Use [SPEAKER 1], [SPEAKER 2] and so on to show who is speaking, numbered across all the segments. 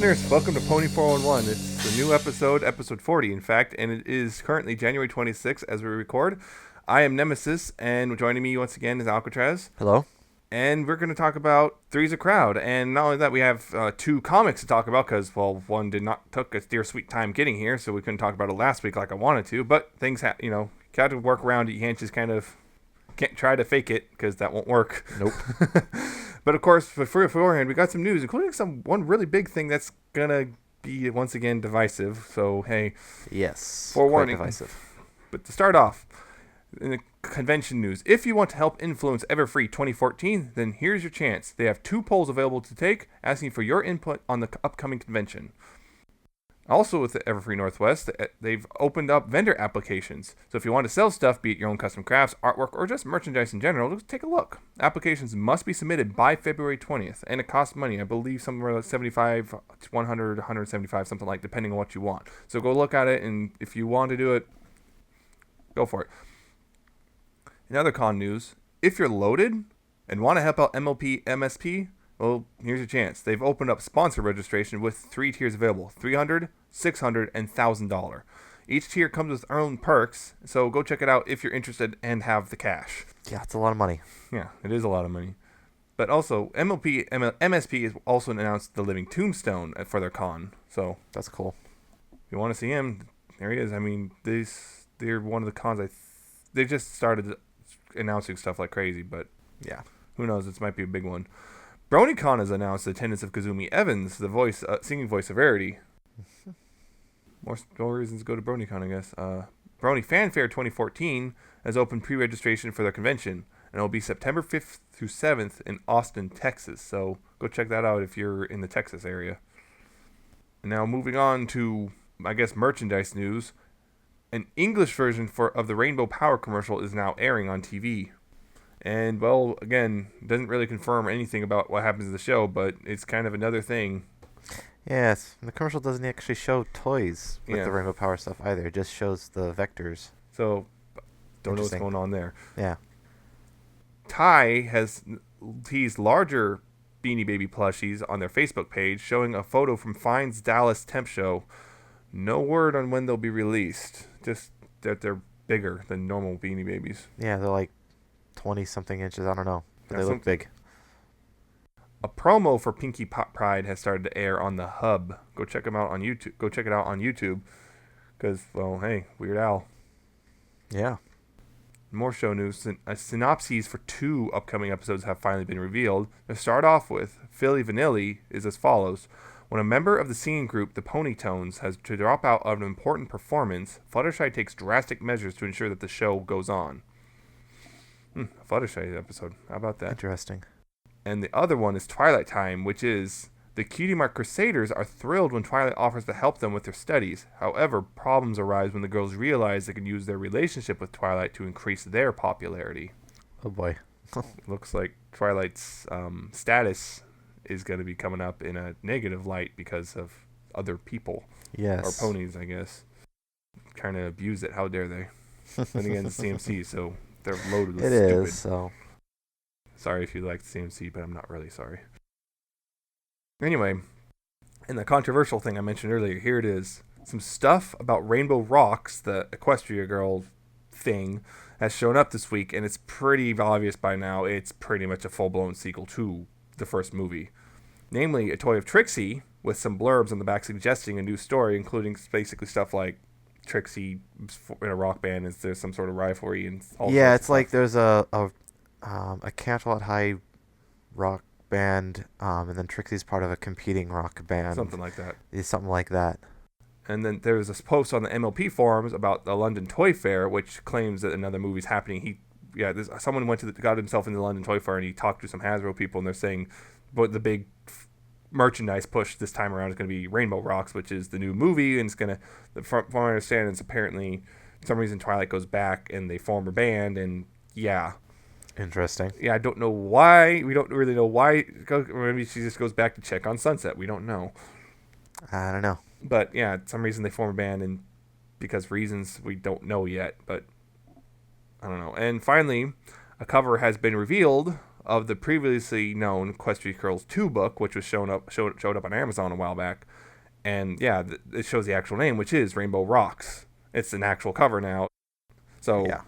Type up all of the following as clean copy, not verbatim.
[SPEAKER 1] listeners, welcome to Pony 411. It's a new episode, episode 40 in fact, and it is currently January 26th as we record. I am Nemesis, and joining me once again is Alca7raz.
[SPEAKER 2] Hello.
[SPEAKER 1] And we're going to talk about Three's a Crowd, and not only that, we have two comics to talk about, because, well, one took a dear sweet time getting here, so we couldn't talk about it last week like I wanted to, but things, you got to work around it. You can't just can't try to fake it, because that won't work.
[SPEAKER 2] Nope.
[SPEAKER 1] But of course, beforehand, we got some news, including one really big thing that's gonna be once again divisive. So hey,
[SPEAKER 2] yes,
[SPEAKER 1] forewarning.
[SPEAKER 2] Quite divisive.
[SPEAKER 1] But to start off, in the convention news, if you want to help influence Everfree 2014, then here's your chance. They have 2 polls available to take, asking for your input on the upcoming convention. Also with the Everfree Northwest, they've opened up vendor applications. So if you want to sell stuff, be it your own custom crafts, artwork, or just merchandise in general, just take a look. Applications must be submitted by February 20th, and it costs money. I believe somewhere like $75, $100, $175, something like, depending on what you want. So go look at it, and if you want to do it, go for it. In other con news, if you're loaded and want to help out MLP MSP, well, here's your chance. They've opened up sponsor registration with 3 tiers available: $300, $600, and $1,000. Each tier comes with their own perks, so go check it out if you're interested and have the cash.
[SPEAKER 2] Yeah, it's a lot of money.
[SPEAKER 1] Yeah, it is a lot of money. But also, MSP has also announced the Living Tombstone for their con. So
[SPEAKER 2] that's cool.
[SPEAKER 1] If you want to see him, there he is. I mean, they're one of the cons. They just started announcing stuff like crazy, but yeah, who knows? This might be a big one. BronyCon has announced the attendance of Kazumi Evans, the singing voice of Rarity. More reasons to go to BronyCon, I guess. Brony Fanfare 2014 has opened pre-registration for their convention, and it will be September 5th through 7th in Austin, Texas. So go check that out if you're in the Texas area. And now moving on to, I guess, merchandise news. An English version of the Rainbow Power commercial is now airing on TV. And, well, again, doesn't really confirm anything about what happens in the show, but it's kind of another thing.
[SPEAKER 2] Yes, the commercial doesn't actually show toys with the Rainbow Power stuff either. It just shows the vectors.
[SPEAKER 1] So, don't know what's going on there.
[SPEAKER 2] Yeah.
[SPEAKER 1] Ty has teased larger Beanie Baby plushies on their Facebook page, showing a photo from Fine's Dallas Temp Show. No word on when they'll be released, just that they're bigger than normal Beanie Babies.
[SPEAKER 2] Yeah, they're like 20-something inches. I don't know, but they look big.
[SPEAKER 1] A promo for Pinkie Pop Pride has started to air on the Hub. Go check them out on YouTube. Go check it out on YouTube, because, well, hey, Weird Al.
[SPEAKER 2] Yeah.
[SPEAKER 1] More show news. Synopses for 2 upcoming episodes have finally been revealed. To start off with, Philly Vanilli is as follows. When a member of the singing group, the Ponytones, has to drop out of an important performance, Fluttershy takes drastic measures to ensure that the show goes on. A Fluttershy episode. How about that?
[SPEAKER 2] Interesting. And
[SPEAKER 1] the other one is Twilight Time, which is the Cutie Mark Crusaders are thrilled when Twilight offers to help them with their studies. However, problems arise when the girls realize they can use their relationship with Twilight to increase their popularity.
[SPEAKER 2] Oh boy.
[SPEAKER 1] Looks like Twilight's status is going to be coming up in a negative light because of other people.
[SPEAKER 2] Yes.
[SPEAKER 1] Or ponies, I guess. Trying to abuse it. How dare they? And again, it's CMC, so they're loaded with stupid.
[SPEAKER 2] It is, so.
[SPEAKER 1] Sorry if you like CMC, but I'm not really sorry. Anyway, and the controversial thing I mentioned earlier, here it is. Some stuff about Rainbow Rocks, the Equestria Girl thing, has shown up this week, and it's pretty obvious by now it's pretty much a full-blown sequel to the first movie. Namely, a toy of Trixie, with some blurbs on the back suggesting a new story, including basically stuff like Trixie in a rock band, is there some sort of rivalry and all.
[SPEAKER 2] Yeah, it's like there's a Canterlot High rock band, and then Trixie's part of a competing rock band.
[SPEAKER 1] Something like that.
[SPEAKER 2] It's something like that.
[SPEAKER 1] And then there's this post on the MLP forums about the London Toy Fair, which claims that another movie's happening. Someone got himself into the London Toy Fair, and he talked to some Hasbro people, and they're saying, but the big merchandise push this time around is going to be Rainbow Rocks, which is the new movie, and it's going to, from what I understand, it's apparently, for some reason, Twilight goes back, and they form a band, and yeah.
[SPEAKER 2] Interesting.
[SPEAKER 1] Yeah, I don't know why. We don't really know why. Maybe she just goes back to check on Sunset. We don't know.
[SPEAKER 2] I don't know.
[SPEAKER 1] But yeah, for some reason they form a band, and because reasons we don't know yet, but I don't know. And finally, a cover has been revealed of the previously known Equestria Girls 2 book, which was showed up on Amazon a while back. And yeah, it shows the actual name, which is Rainbow Rocks. It's an actual cover now. So
[SPEAKER 2] yeah,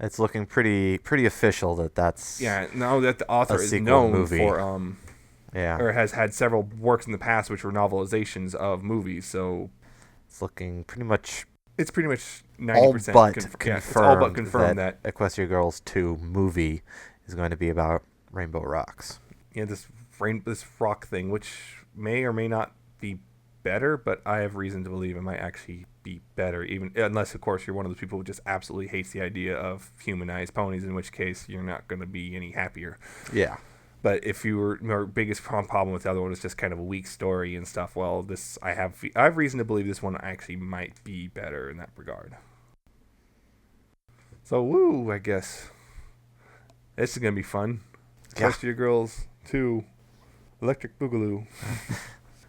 [SPEAKER 2] it's looking pretty official that's
[SPEAKER 1] now that the author is known movie. For or has had several works in the past which were novelizations of movies. So
[SPEAKER 2] it's looking pretty much.
[SPEAKER 1] It's pretty much 90% confirmed. It's all but confirmed that
[SPEAKER 2] Equestria Girls 2 movie is going to be about Rainbow Rocks.
[SPEAKER 1] Yeah, this rock thing, which may or may not be better, but I have reason to believe it might actually be better, even unless, of course, you're one of those people who just absolutely hates the idea of humanized ponies, in which case you're not going to be any happier.
[SPEAKER 2] Yeah.
[SPEAKER 1] But if your biggest problem with the other one is just kind of a weak story and stuff, well, I have reason to believe this one actually might be better in that regard. So, woo, I guess. This is going to be fun. Equestria Girls 2, Electric Boogaloo.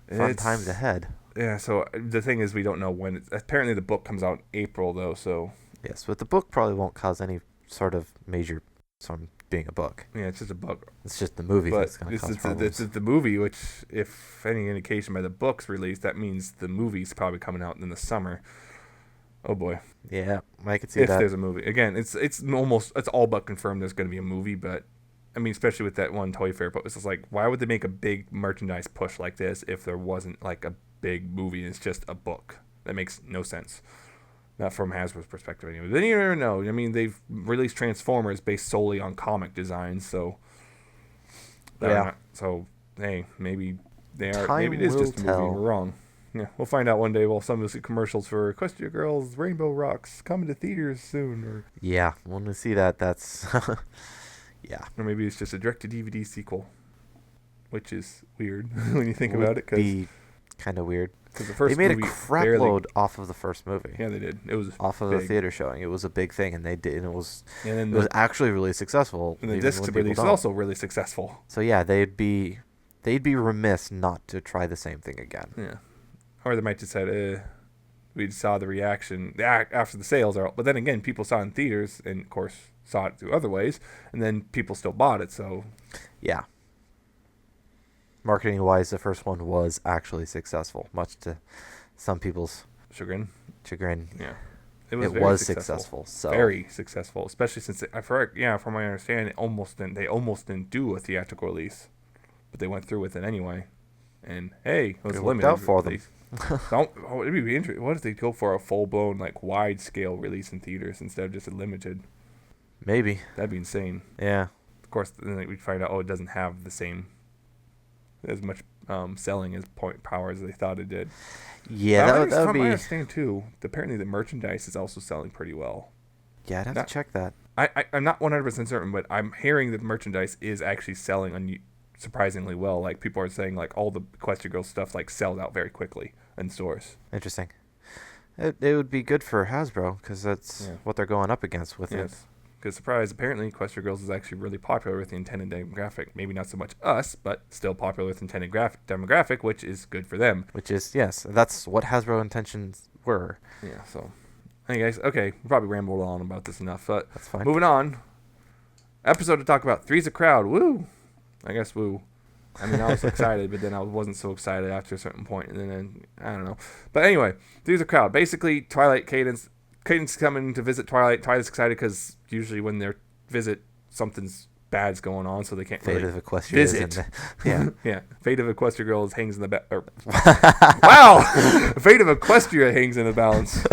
[SPEAKER 2] Fun times ahead.
[SPEAKER 1] Yeah, so the thing is we don't know when. Apparently the book comes out in April, though, so...
[SPEAKER 2] Yes, but the book probably won't cause any sort of major... from being a book.
[SPEAKER 1] Yeah, it's just a book.
[SPEAKER 2] It's just the movie that's going to cause problems.
[SPEAKER 1] This is the movie, which, if any indication by the book's released, that means the movie's probably coming out in the summer. Oh boy.
[SPEAKER 2] Yeah, I could see that.
[SPEAKER 1] If there's a movie. Again, it's all but confirmed there's going to be a movie, but I mean, especially with that one Toy Fair, but it's just like, why would they make a big merchandise push like this if there wasn't like a big movie and it's just a book? That makes no sense. Not from Hasbro's perspective, anyway. Then you never know. I mean, they've released Transformers based solely on comic designs, so
[SPEAKER 2] yeah.
[SPEAKER 1] So hey, maybe they are. Maybe it is just a movie. We're wrong. Yeah, we'll find out one day. We'll some of the commercials for Equestria Girls, Rainbow Rocks coming to theaters soon. Or
[SPEAKER 2] yeah, when we see that, that's yeah.
[SPEAKER 1] Or maybe it's just a direct-to-DVD sequel, which is weird when you think about it.
[SPEAKER 2] Would be kind of weird.
[SPEAKER 1] The first
[SPEAKER 2] they made a crap load off of the first movie.
[SPEAKER 1] Yeah, they did. It was
[SPEAKER 2] off of
[SPEAKER 1] big.
[SPEAKER 2] the theater showing. It was a big thing, and they did. And it was was actually really successful.
[SPEAKER 1] And the disc release was also really successful.
[SPEAKER 2] So yeah, they'd be remiss not to try the same thing again.
[SPEAKER 1] Yeah, or they might just said, we saw the reaction after the sales are, but then again, people saw it in theaters, and of course saw it through other ways, and then people still bought it. So
[SPEAKER 2] yeah. Marketing wise, the first one was actually successful, much to some people's chagrin.
[SPEAKER 1] Yeah,
[SPEAKER 2] it was successful. So
[SPEAKER 1] very successful, especially since from my understanding, they almost didn't do a theatrical release, but they went through with it anyway. And hey, it was limited.
[SPEAKER 2] Out for them.
[SPEAKER 1] It'd be interesting. What if they go for a full blown wide scale release in theaters instead of just a limited?
[SPEAKER 2] Maybe
[SPEAKER 1] that'd be insane.
[SPEAKER 2] Yeah.
[SPEAKER 1] Of course, then we'd find out. Oh, it doesn't have the same. As much selling as point power as they thought it did.
[SPEAKER 2] Yeah, that would be.
[SPEAKER 1] I understand too. Apparently, the merchandise is also selling pretty well.
[SPEAKER 2] Yeah, I'd have to check that.
[SPEAKER 1] I'm not 100% certain, but I'm hearing that merchandise is actually selling surprisingly well. Like people are saying, all the Equestria Girls stuff sells out very quickly in stores.
[SPEAKER 2] Interesting. It would be good for Hasbro because that's what they're going up against with it.
[SPEAKER 1] Because, surprise, apparently Equestria Girls is actually really popular with the intended demographic. Maybe not so much us, but still popular with the intended demographic, which is good for them.
[SPEAKER 2] Which is, yes, that's what Hasbro intentions were.
[SPEAKER 1] Yeah, so. Anyways, okay, we probably rambled on about this enough, but
[SPEAKER 2] that's fine.
[SPEAKER 1] Moving on. Episode to talk about, Three's a Crowd, woo! I guess woo. I mean, I was excited, but then I wasn't so excited after a certain point, and then, I don't know. But anyway, Three's a Crowd. Basically, Twilight Cadence coming to visit Twilight. Twilight is excited because usually when they visit, something's bad's going on, so they can't
[SPEAKER 2] Fate of Equestria
[SPEAKER 1] visit. Yeah. Fate of Equestria Girls hangs in the wow! Fate of Equestria hangs in the balance.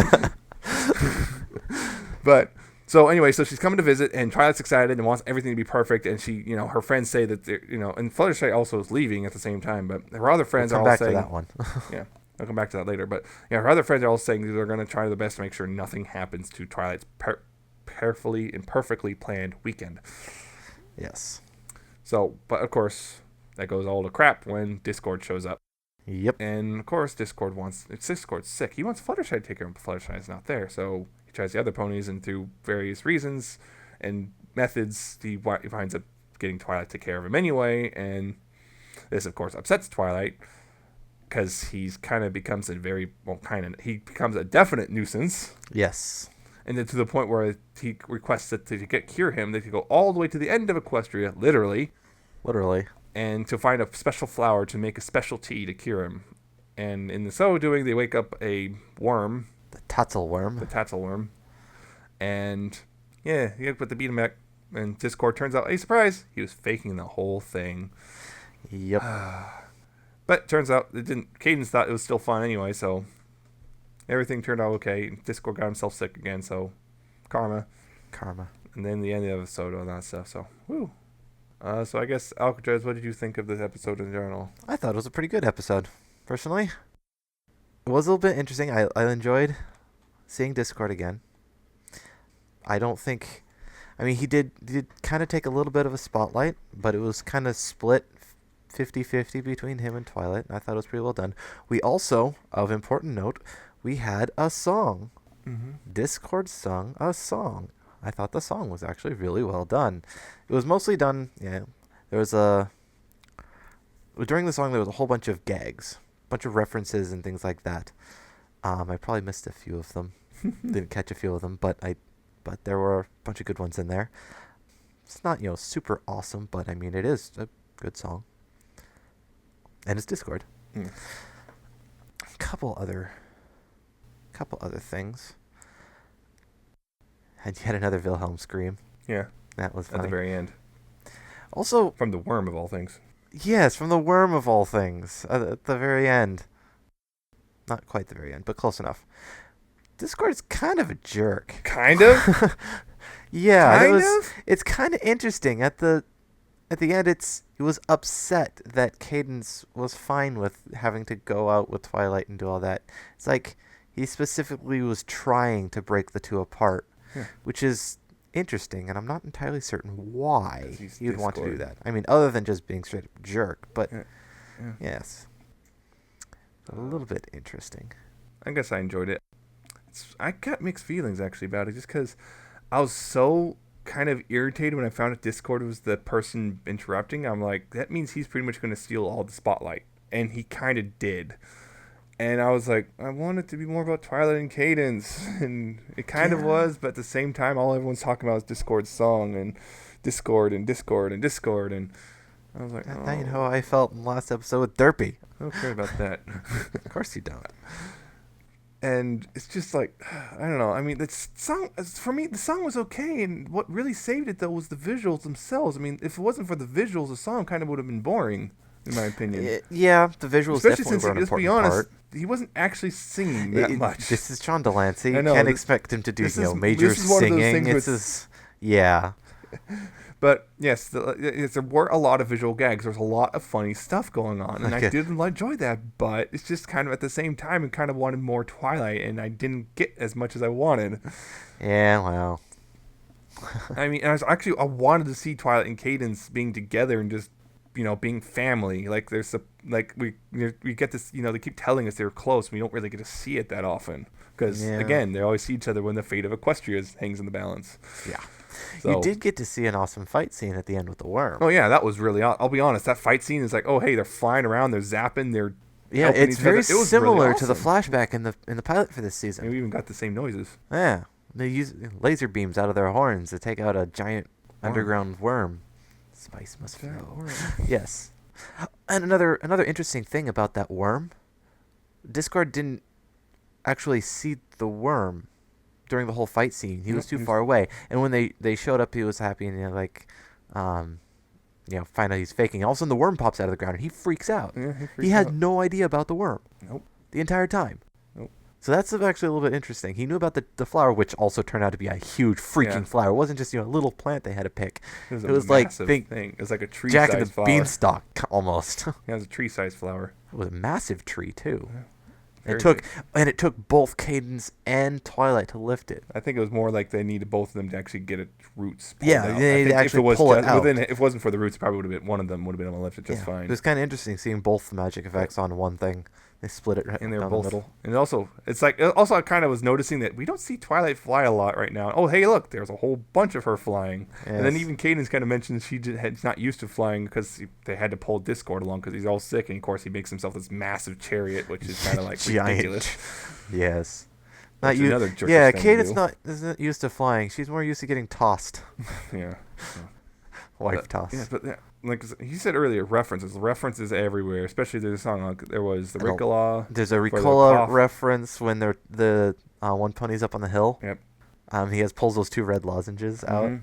[SPEAKER 1] But so anyway, so she's coming to visit, and Twilight's excited and wants everything to be perfect. And she, her friends say that they're, and Fluttershy also is leaving at the same time. But her other friends are all saying,
[SPEAKER 2] to that one.
[SPEAKER 1] Yeah. I'll come back to that later, but her other friends are all saying they're going to try their best to make sure nothing happens to Twilight's carefully and perfectly planned weekend.
[SPEAKER 2] Yes.
[SPEAKER 1] So, but of course, that goes all to crap when Discord shows up.
[SPEAKER 2] Yep.
[SPEAKER 1] And of course, Discord's sick. He wants Fluttershy to take care of him, but Fluttershy's not there, so he tries the other ponies, and through various reasons and methods, he winds up getting Twilight to take care of him anyway, and this, of course, upsets Twilight. Because he becomes a definite nuisance.
[SPEAKER 2] Yes.
[SPEAKER 1] And then to the point where he requests that to cure him, they could go all the way to the end of Equestria, literally, and to find a special flower to make a special tea to cure him. And in so doing, they wake up a worm.
[SPEAKER 2] The Tatzel worm.
[SPEAKER 1] And, yeah, he put the beat him back. And Discord turns out, hey, surprise, he was faking the whole thing.
[SPEAKER 2] Yep.
[SPEAKER 1] But turns out it didn't. Cadence thought it was still fun anyway, so everything turned out okay. Discord got himself sick again, so karma. And then the end of the episode, all that stuff, so woo. So I guess, Alcatraz, what did you think of this episode in general?
[SPEAKER 2] I thought it was a pretty good episode, personally. It was a little bit interesting. I enjoyed seeing Discord again. I don't think... I mean, he did kind of take a little bit of a spotlight, but it was kind of split 50-50 between him and Twilight, and I thought it was pretty well done. We also, of important note, we had a song.
[SPEAKER 1] Mm-hmm.
[SPEAKER 2] Discord sung a song. I thought the song was actually really well done. It was mostly done, there was during the song there was a whole bunch of gags, a bunch of references and things like that. I probably missed a few of them. Didn't catch a few of them, but there were a bunch of good ones in there. It's not, super awesome, but I mean, it is a good song. And it's Discord.
[SPEAKER 1] Mm.
[SPEAKER 2] A couple other things. And yet another Wilhelm scream.
[SPEAKER 1] Yeah.
[SPEAKER 2] That was funny.
[SPEAKER 1] At the very end.
[SPEAKER 2] Also...
[SPEAKER 1] From the worm, of all things.
[SPEAKER 2] Yes, from the worm, of all things. At the very end. Not quite the very end, but close enough. Discord's kind of a jerk.
[SPEAKER 1] Kind of?
[SPEAKER 2] Yeah. It's kind of interesting. At the end, he was upset that Cadence was fine with having to go out with Twilight and do all that. It's like he specifically was trying to break the two apart, which is interesting, and I'm not entirely certain why you'd want to do that. I mean, other than just being straight up jerk, but yes. A little bit interesting.
[SPEAKER 1] I guess I enjoyed it. I got mixed feelings, actually, about it, just because I was so kind of irritated when I found out Discord was the person interrupting. I'm like, that means he's pretty much going to steal all the spotlight. And he kind of did. And I was like, I want it to be more about Twilight and Cadence. And it kind of was, but at the same time, all everyone's talking about is Discord's song and Discord and Discord and Discord. And I was like,
[SPEAKER 2] Now you know how I felt in the last episode with Derpy.
[SPEAKER 1] I don't care about that.
[SPEAKER 2] Of course you don't.
[SPEAKER 1] And it's just like, I don't know. I mean, the song, for me, the song was okay. And what really saved it, though, was the visuals themselves. I mean, if it wasn't for the visuals, the song kind of would have been boring, in my opinion.
[SPEAKER 2] Yeah, the visuals
[SPEAKER 1] especially
[SPEAKER 2] definitely were an important
[SPEAKER 1] honest,
[SPEAKER 2] part.
[SPEAKER 1] He wasn't actually singing that much.
[SPEAKER 2] This is John Delancey. You can't expect him to do major singing. Yeah.
[SPEAKER 1] But yes, there were a lot of visual gags. There's a lot of funny stuff going on, and I did enjoy that. But it's just kind of at the same time, I kind of wanted more Twilight, and I didn't get as much as I wanted.
[SPEAKER 2] Yeah, well.
[SPEAKER 1] I mean, I wanted to see Twilight and Cadence being together and just, being family. Like we get this, they keep telling us they're close. And we don't really get to see it that often because again, they always see each other when the fate of Equestria hangs in the balance.
[SPEAKER 2] Yeah.
[SPEAKER 1] So,
[SPEAKER 2] you did get to see an awesome fight scene at the end with the worm.
[SPEAKER 1] Oh yeah, that was really. I'll be honest. That fight scene is like, oh hey, they're flying around, they're zapping, they're
[SPEAKER 2] it's very similar
[SPEAKER 1] really
[SPEAKER 2] to the flashback in the pilot for this season.
[SPEAKER 1] And we even got the same noises.
[SPEAKER 2] Yeah, they use laser beams out of their horns to take out a giant underground worm. Spice must flow. Yes, and another interesting thing about that worm, Discord didn't actually see the worm during the whole fight scene. He was too far away, and when they showed up, he was happy and find out he's faking. All of a sudden, the worm pops out of the ground, and he freaks out.
[SPEAKER 1] Yeah,
[SPEAKER 2] he had no idea about the worm.
[SPEAKER 1] Nope.
[SPEAKER 2] The entire time.
[SPEAKER 1] Nope.
[SPEAKER 2] So that's actually a little bit interesting. He knew about the flower, which also turned out to be a huge freaking flower. It wasn't just a little plant they had to pick.
[SPEAKER 1] It was like thing. It was like a tree-sized flower.
[SPEAKER 2] Jack of the Beanstalk, almost.
[SPEAKER 1] Yeah, it was a tree-sized flower.
[SPEAKER 2] It was a massive tree too. Yeah. It took both Cadence and Twilight to lift it.
[SPEAKER 1] I think it was more like they needed both of them to actually get its roots pulled out.
[SPEAKER 2] Yeah, they actually pull it out.
[SPEAKER 1] If it wasn't for the roots, it probably would have been one of them would have been able to lift it just fine.
[SPEAKER 2] It was kind of interesting seeing both the magic effects on one thing. They split it
[SPEAKER 1] and they were
[SPEAKER 2] down
[SPEAKER 1] both,
[SPEAKER 2] the middle.
[SPEAKER 1] And also, I kind of was noticing that we don't see Twilight fly a lot right now. Oh, hey, look, there's a whole bunch of her flying. Yes. And then even Cadence kind of mentioned she's not used to flying because they had to pull Discord along because he's all sick. And, of course, he makes himself this massive chariot, which is kind of like ridiculous.
[SPEAKER 2] Yes.
[SPEAKER 1] That's another jerkish
[SPEAKER 2] Yeah,
[SPEAKER 1] thing
[SPEAKER 2] Cadence
[SPEAKER 1] to do.
[SPEAKER 2] isn't used to flying. She's more used to getting tossed.
[SPEAKER 1] Yeah.
[SPEAKER 2] Wife toss.
[SPEAKER 1] Yeah, but like he said earlier, references everywhere. Especially there's a song there was the Ricola.
[SPEAKER 2] There's a Ricola reference when the one pony's up on the hill.
[SPEAKER 1] Yep.
[SPEAKER 2] He pulls those 2 red lozenges out.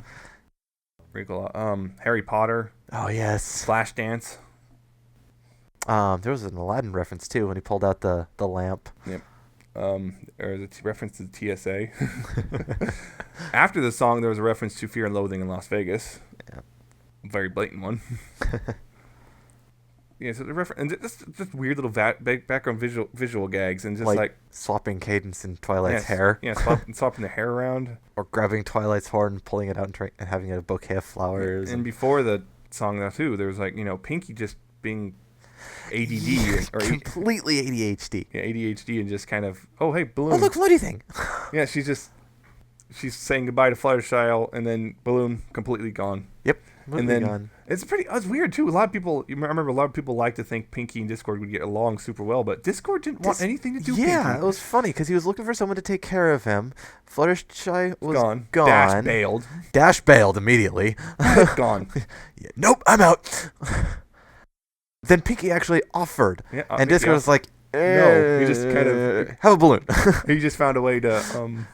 [SPEAKER 1] Ricola. Harry Potter.
[SPEAKER 2] Oh yes.
[SPEAKER 1] Flashdance.
[SPEAKER 2] There was an Aladdin reference too when he pulled out the lamp.
[SPEAKER 1] Yep. There was a reference to the TSA. After the song, there was a reference to Fear and Loathing in Las Vegas.
[SPEAKER 2] Yeah.
[SPEAKER 1] Very blatant one. Yeah, so the reference and just weird little background visual gags and just like
[SPEAKER 2] swapping Cadence and Twilight's hair.
[SPEAKER 1] Yeah, swapping the hair around,
[SPEAKER 2] or grabbing Twilight's horn, pulling it out and having a bouquet of flowers.
[SPEAKER 1] And before the song now too, there was like Pinky just being ADD or
[SPEAKER 2] completely ADHD.
[SPEAKER 1] Yeah, ADHD and just kind of hey balloon.
[SPEAKER 2] Oh look, Floaty thing.
[SPEAKER 1] Yeah, she's saying goodbye to Fluttershy and then balloon completely gone.
[SPEAKER 2] Yep.
[SPEAKER 1] And then
[SPEAKER 2] gone.
[SPEAKER 1] It's weird too. A lot of people, I remember a lot of people like to think Pinky and Discord would get along super well, but Discord didn't want anything to do with Pinky.
[SPEAKER 2] Yeah, it was funny because he was looking for someone to take care of him. Fluttershy was gone. Dash bailed immediately.
[SPEAKER 1] Gone.
[SPEAKER 2] Yeah, nope, I'm out. Then Pinky actually offered, and Discord was like,
[SPEAKER 1] no, he just kind of
[SPEAKER 2] have a balloon.
[SPEAKER 1] He just found a way to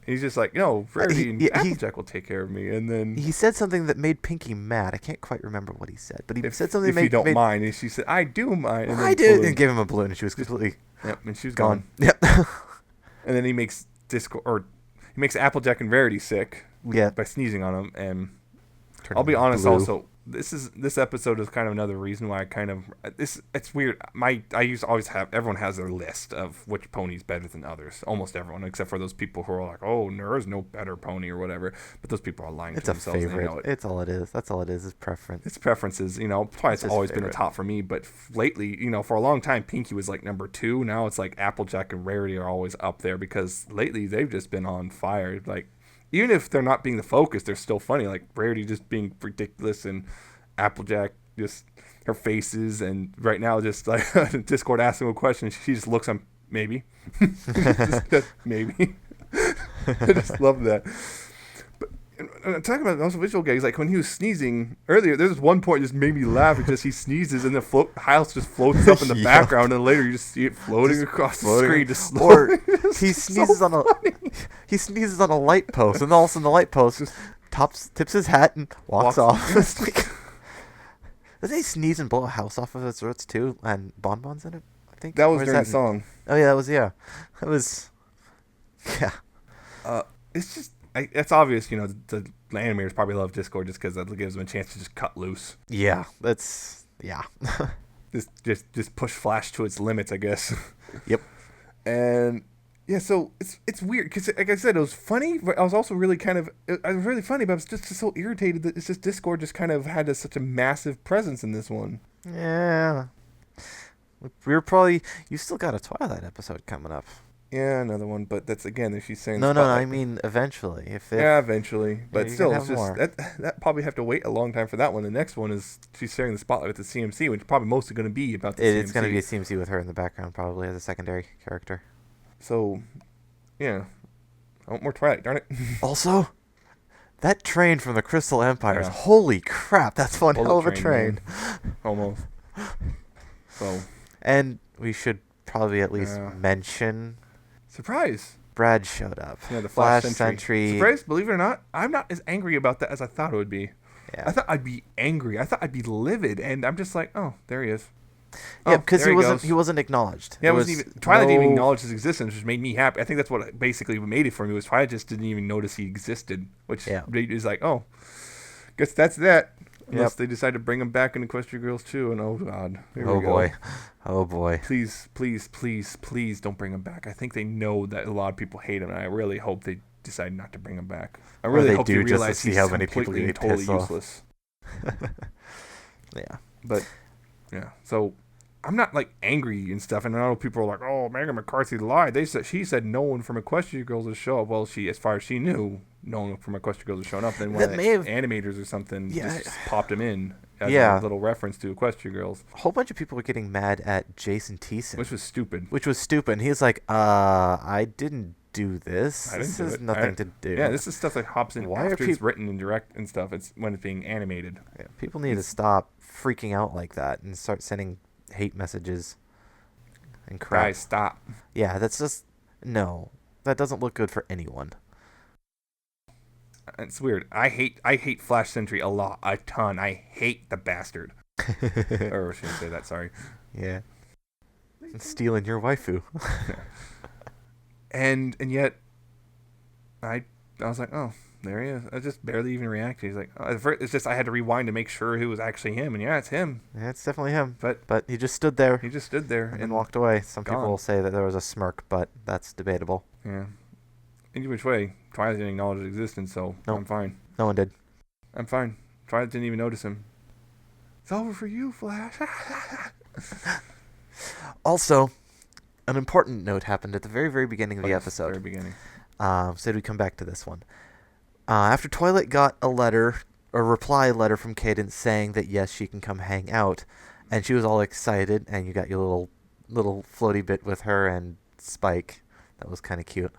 [SPEAKER 1] he's just like, Rarity and Applejack will take care of me. And then
[SPEAKER 2] he said something that made Pinky mad. I can't quite remember what he said, but he said something
[SPEAKER 1] if you don't mind. And she said, I do mind. And
[SPEAKER 2] I did, and gave him a balloon, and she was completely
[SPEAKER 1] and she was gone.
[SPEAKER 2] Yep.
[SPEAKER 1] And then he makes Applejack and Rarity sick by sneezing on him. And I'll be honest, also this episode is kind of another reason why I kind of it's weird. Everyone has their list of which pony's better than others. Almost everyone, except for those people who are like, there is no better pony or whatever. But those people are lying to themselves.
[SPEAKER 2] It's a favorite. It's all it is. That's all it is preference.
[SPEAKER 1] It's preferences. Twilight's always been the top for me, but lately, for a long time, Pinky was like number 2. Now it's like Applejack and Rarity are always up there because lately they've just been on fire. Like, even if they're not being the focus, they're still funny. Like Rarity just being ridiculous and Applejack just her faces. And right now, just like Discord asking a question, she just looks on maybe, maybe. I just love that. But talking about also visual gags, like when he was sneezing earlier, there's one point that just made me laugh because he sneezes and the house just floats up in the background, and later you just see it floating across the screen. Just
[SPEAKER 2] or he sneezes he sneezes on a light post, and all of a sudden the light post just tips his hat and walks off. Doesn't he sneeze and blow a house off of its roots too, and bonbons in it? I think
[SPEAKER 1] that was during the song.
[SPEAKER 2] Oh yeah, that was.
[SPEAKER 1] It's just. It's obvious, the animators probably love Discord just because that gives them a chance to just cut loose.
[SPEAKER 2] Yeah,
[SPEAKER 1] just push Flash to its limits, I guess.
[SPEAKER 2] Yep.
[SPEAKER 1] And so it's weird because, like I said, it was funny, but I was also really I was really funny, but I was just so irritated that it's just Discord just kind of had such a massive presence in this one.
[SPEAKER 2] Yeah. You still got a Twilight episode coming up.
[SPEAKER 1] Yeah, another one, but that's again, if she's saying
[SPEAKER 2] no, I mean eventually.
[SPEAKER 1] Eventually, but still, it's just that probably have to wait a long time for that one. The next one is she's sharing the spotlight with the CMC, which is probably mostly going to be about the CMC.
[SPEAKER 2] It's going to be a CMC with her in the background, probably as a secondary character.
[SPEAKER 1] So, yeah, I want more Twilight, darn it.
[SPEAKER 2] Also, that train from the Crystal Empires, holy crap, that's one hell of a train.
[SPEAKER 1] Almost. So,
[SPEAKER 2] and we should probably at least mention.
[SPEAKER 1] Surprise!
[SPEAKER 2] Brad showed up.
[SPEAKER 1] Yeah, the Flash Sentry. Surprise, believe it or not, I'm not as angry about that as I thought it would be. Yeah. I thought I'd be angry. I thought I'd be livid, and I'm just like, there he is.
[SPEAKER 2] Yeah, because he wasn't acknowledged.
[SPEAKER 1] Yeah, Twilight didn't even acknowledge his existence, which made me happy. I think that's what basically made it for me, was Twilight just didn't even notice he existed, which is like, guess that's that. Unless they decide to bring him back in Equestria Girls too, and oh god, here we go.
[SPEAKER 2] Oh boy.
[SPEAKER 1] Please, please, please, please don't bring him back. I think they know that a lot of people hate him, and I really hope they decide not to bring him back. I really hope they realize he's completely and totally useless.
[SPEAKER 2] Yeah.
[SPEAKER 1] But, yeah. So, I'm not like angry and stuff. And I know people are like, "Oh, Megan McCarthy lied." She said no one from Equestria Girls has shown up. Well, as far as she knew, no one from Equestria Girls has shown up. Then one of the animators or something just popped him in as a little reference to Equestria Girls.
[SPEAKER 2] A whole bunch of people were getting mad at Jason Thiessen,
[SPEAKER 1] which was stupid.
[SPEAKER 2] And he's like, I didn't do this. This has nothing to do.
[SPEAKER 1] Yeah, this is stuff that hops in after it's written and direct and stuff. It's when it's being animated.
[SPEAKER 2] Yeah, people need to stop freaking out like that and start sending hate messages and crap.
[SPEAKER 1] Guys, stop.
[SPEAKER 2] Yeah, that's just no. That doesn't look good for anyone.
[SPEAKER 1] It's weird. I hate Flash Sentry a ton. I hate the bastard. Or I shouldn't say that. Sorry.
[SPEAKER 2] Yeah. Stealing your waifu.
[SPEAKER 1] And yet, I was like, oh, there he is. I just barely even reacted. He's like, oh, it's just I had to rewind to make sure it was actually him. And yeah, it's him.
[SPEAKER 2] Yeah, it's definitely him.
[SPEAKER 1] But
[SPEAKER 2] he just stood there.
[SPEAKER 1] And
[SPEAKER 2] walked away. Some people will say that there was a smirk, but that's debatable.
[SPEAKER 1] Yeah. Either which way, Twilight didn't acknowledge his existence, so nope. I'm fine.
[SPEAKER 2] No one did.
[SPEAKER 1] I'm fine. Twilight didn't even notice him. It's over for you, Flash.
[SPEAKER 2] Also, an important note happened at the very, very beginning of the episode.
[SPEAKER 1] Very beginning.
[SPEAKER 2] Said we come back to this one. After Twilight got a reply letter from Cadence saying that yes, she can come hang out, and she was all excited, and you got your little floaty bit with her and Spike. That was kind of cute.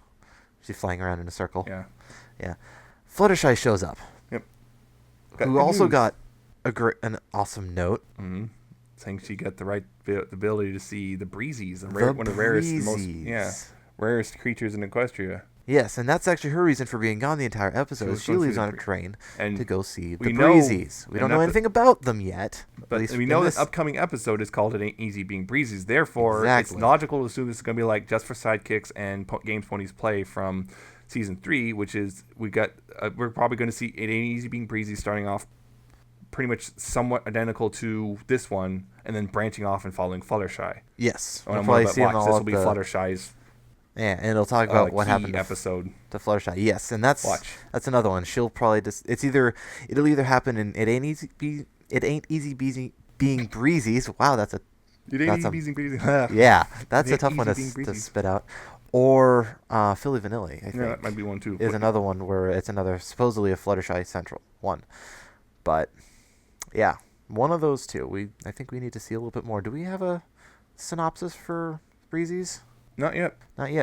[SPEAKER 2] She's flying around in a circle. Yeah. Fluttershy shows up.
[SPEAKER 1] Yep.
[SPEAKER 2] Who also got an awesome note.
[SPEAKER 1] Mm-hmm. Saying she got the ability to see the breezies, one of the rarest creatures in Equestria.
[SPEAKER 2] Yes, and that's actually her reason for being gone the entire episode. She leaves on a train to go see the breezies. We don't know anything about them yet.
[SPEAKER 1] But we know this upcoming episode is called It Ain't Easy Being Breezies. Therefore, it's logical to assume this is going to be like Just for Sidekicks and Games Ponies Play from Season 3, which is we're probably going to see It Ain't Easy Being Breezy starting off pretty much somewhat identical to this one, and then branching off and following Fluttershy.
[SPEAKER 2] Yes.
[SPEAKER 1] We'll probably see this will be Fluttershy's.
[SPEAKER 2] Yeah, and it'll talk about what happened
[SPEAKER 1] to
[SPEAKER 2] Fluttershy. Yes, and that's another one. She'll probably it'll either happen in It Ain't Easy Being Breezies. Wow, that's a
[SPEAKER 1] breezy.
[SPEAKER 2] Yeah, that's a tough one to spit out. Or Philly Vanilli, I think.
[SPEAKER 1] Yeah, that might be one too.
[SPEAKER 2] Is another one where it's supposedly a Fluttershy Central one. But yeah, one of those two. I think we need to see a little bit more. Do we have a synopsis for Breezies?
[SPEAKER 1] Not yet.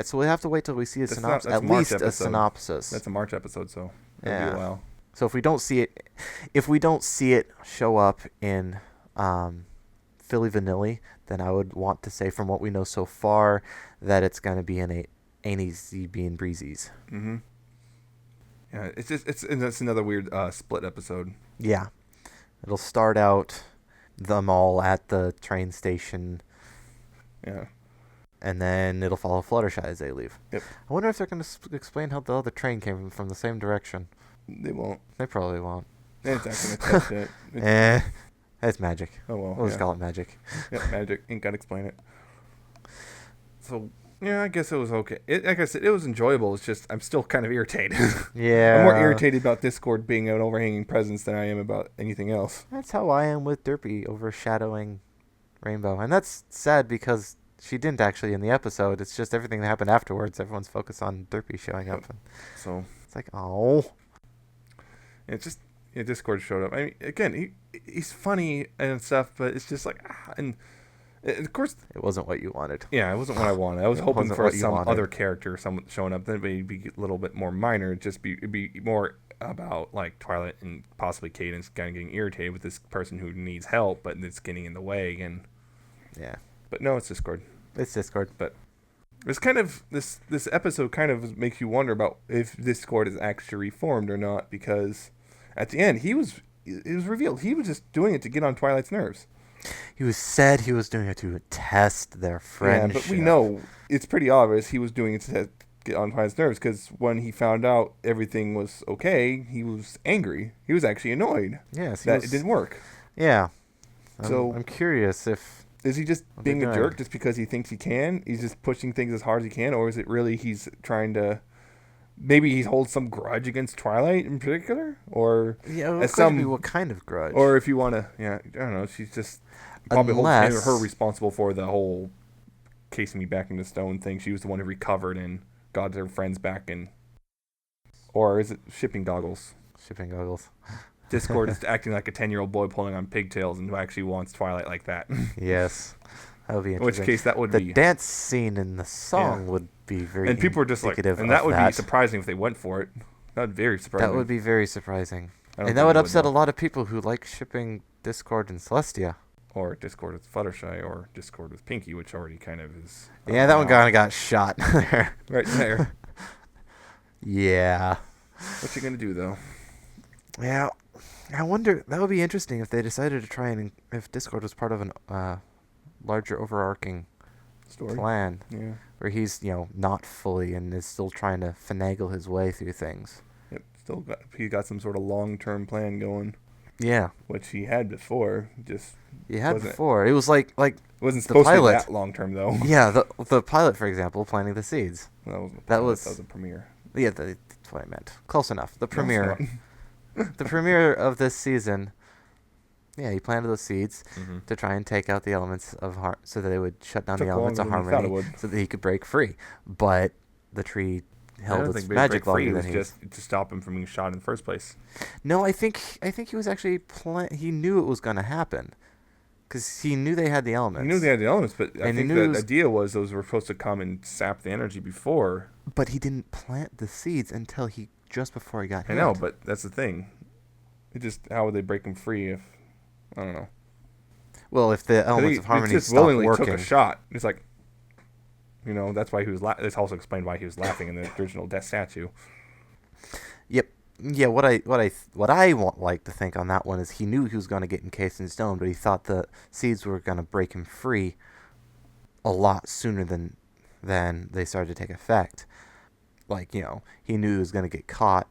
[SPEAKER 2] So we have to wait till we see a synopsis. At least a synopsis.
[SPEAKER 1] That's a March episode, so it'll be a while.
[SPEAKER 2] So if we don't see it show up in Philly Vanilli, then I would want to say from what we know so far that it's going to be in Ain't Easy Being Breezies.
[SPEAKER 1] Mm-hmm. Yeah, it's another weird split episode.
[SPEAKER 2] Yeah, it'll start out them all at the train station.
[SPEAKER 1] Yeah.
[SPEAKER 2] And then it'll follow Fluttershy as they leave.
[SPEAKER 1] Yep.
[SPEAKER 2] I wonder if they're going to explain how the other train came from the same direction.
[SPEAKER 1] They won't.
[SPEAKER 2] They probably won't.
[SPEAKER 1] It's not going to touch it.
[SPEAKER 2] It's magic.
[SPEAKER 1] Oh, well.
[SPEAKER 2] We'll just call it magic.
[SPEAKER 1] Yep, magic. Ain't got to explain it. So, yeah, I guess it was okay. Like I said, it was enjoyable. It's just, I'm still kind of irritated.
[SPEAKER 2] Yeah.
[SPEAKER 1] I'm more irritated about Discord being an overhanging presence than I am about anything else.
[SPEAKER 2] That's how I am with Derpy overshadowing Rainbow. And that's sad because she didn't actually in the episode. It's just everything that happened afterwards. Everyone's focused on Derpy showing up.
[SPEAKER 1] So
[SPEAKER 2] it's like, oh.
[SPEAKER 1] It's just Discord showed up. I mean, again, he's funny and stuff, but it's just like, and of course,
[SPEAKER 2] it wasn't what you wanted.
[SPEAKER 1] Yeah, it wasn't what I wanted. I was hoping for some other character, someone showing up. Then it'd be a little bit more minor. It'd be more about like Twilight and possibly Cadence kind of getting irritated with this person who needs help, but it's getting in the way. And
[SPEAKER 2] yeah.
[SPEAKER 1] But no, it's Discord.
[SPEAKER 2] It's Discord.
[SPEAKER 1] But it's kind of this episode kind of makes you wonder about if Discord is actually reformed or not, because at the end it was revealed he was just doing it to get on Twilight's nerves.
[SPEAKER 2] He was doing it to test their friendship.
[SPEAKER 1] Yeah, but we know it's pretty obvious he was doing it to get on Twilight's nerves, because when he found out everything was okay, he was angry. He was actually annoyed.
[SPEAKER 2] Yes,
[SPEAKER 1] it didn't work.
[SPEAKER 2] Yeah.
[SPEAKER 1] So
[SPEAKER 2] I'm curious if.
[SPEAKER 1] Is he just being a jerk just because he thinks he can? He's just pushing things as hard as he can? Or is it really he's trying to... Maybe he holds some grudge against Twilight in particular? Or
[SPEAKER 2] what kind of grudge?
[SPEAKER 1] Or if you want to... Yeah, I don't know. She's just probably holds her responsible for the whole casing me back into stone thing. She was the one who recovered and got her friends back in. Or is it shipping goggles?
[SPEAKER 2] Shipping goggles.
[SPEAKER 1] Discord is acting like a 10-year-old boy pulling on pigtails and who actually wants Twilight like that.
[SPEAKER 2] Yes. That would be interesting.
[SPEAKER 1] In which case, that would be...
[SPEAKER 2] The dance scene in the song would be very
[SPEAKER 1] And people are just like... And that would be surprising if they went for it. That would be very surprising.
[SPEAKER 2] That would be very surprising. And that would upset a lot of people who like shipping Discord and Celestia.
[SPEAKER 1] Or Discord with Fluttershy, or Discord with Pinky, which already kind of is...
[SPEAKER 2] Yeah, that one kind of got shot there.
[SPEAKER 1] Right there.
[SPEAKER 2] Yeah.
[SPEAKER 1] What you gonna do, though?
[SPEAKER 2] Yeah. I wonder... That would be interesting if they decided to try and... If Discord was part of an larger overarching plan.
[SPEAKER 1] Yeah.
[SPEAKER 2] Where he's, not fully and is still trying to finagle his way through things.
[SPEAKER 1] Yep. He got some sort of long-term plan going.
[SPEAKER 2] Yeah.
[SPEAKER 1] Which he had before.
[SPEAKER 2] It was like
[SPEAKER 1] it wasn't supposed to be that long term though.
[SPEAKER 2] Yeah, the pilot, for example, planting the seeds.
[SPEAKER 1] That was a premiere.
[SPEAKER 2] Yeah, that's what I meant. Close enough. The premiere. The premiere of this season. Yeah, he planted those seeds to try and take out the elements of so that they would shut down the elements of harmony, so that he could break free. But the tree held its magic longer than
[SPEAKER 1] just to stop him from being shot in the first place.
[SPEAKER 2] No, I think he was actually he knew it was going to happen, because he knew they had the elements.
[SPEAKER 1] He knew they had the elements, but I think the idea was those were supposed to come and sap the energy before.
[SPEAKER 2] But he didn't plant the seeds until just before he got hit.
[SPEAKER 1] I know, but that's the thing. How would they break him free if I don't know?
[SPEAKER 2] Well, if the elements of harmony
[SPEAKER 1] just
[SPEAKER 2] stopped
[SPEAKER 1] willingly
[SPEAKER 2] working.
[SPEAKER 1] took a shot. It's like. That's why he was. This also explained why he was laughing in the original death statue.
[SPEAKER 2] Yep. Yeah. What I like to think on that one is he knew he was going to get encased in stone, but he thought the seeds were going to break him free a lot sooner than they started to take effect. Like he knew he was going to get caught,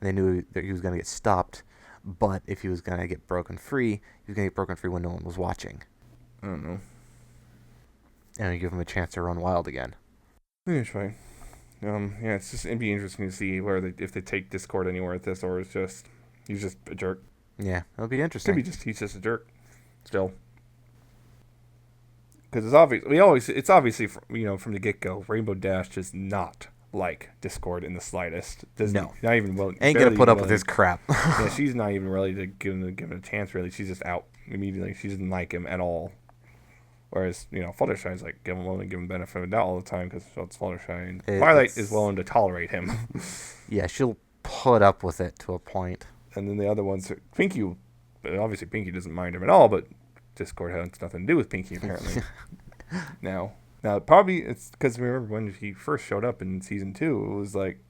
[SPEAKER 2] and they knew that he was going to get stopped. But if he was going to get broken free, he was going to get broken free when no one was watching.
[SPEAKER 1] I don't know.
[SPEAKER 2] And give him a chance to run wild again.
[SPEAKER 1] Yeah, it's fine. It'd be interesting to see if they take Discord anywhere with this, or he's just a jerk.
[SPEAKER 2] Yeah, it'll be interesting.
[SPEAKER 1] Could be he's just a jerk, still. Because it's obviously from the get go, Rainbow Dash does not like Discord in the slightest.
[SPEAKER 2] No,
[SPEAKER 1] not even willing.
[SPEAKER 2] Ain't gonna put up with his crap.
[SPEAKER 1] Yeah, she's not even ready to give him a chance. Really, she's just out immediately. She doesn't like him at all. Whereas, Fluttershy's like willing to give him benefit of the doubt all the time because it's Fluttershy. And Twilight is willing to tolerate him.
[SPEAKER 2] Yeah, she'll put up with it to a point.
[SPEAKER 1] And then the other ones, Pinky, obviously Pinky doesn't mind him at all, but Discord has nothing to do with Pinky apparently. Now probably it's because remember when he first showed up in season 2, it was like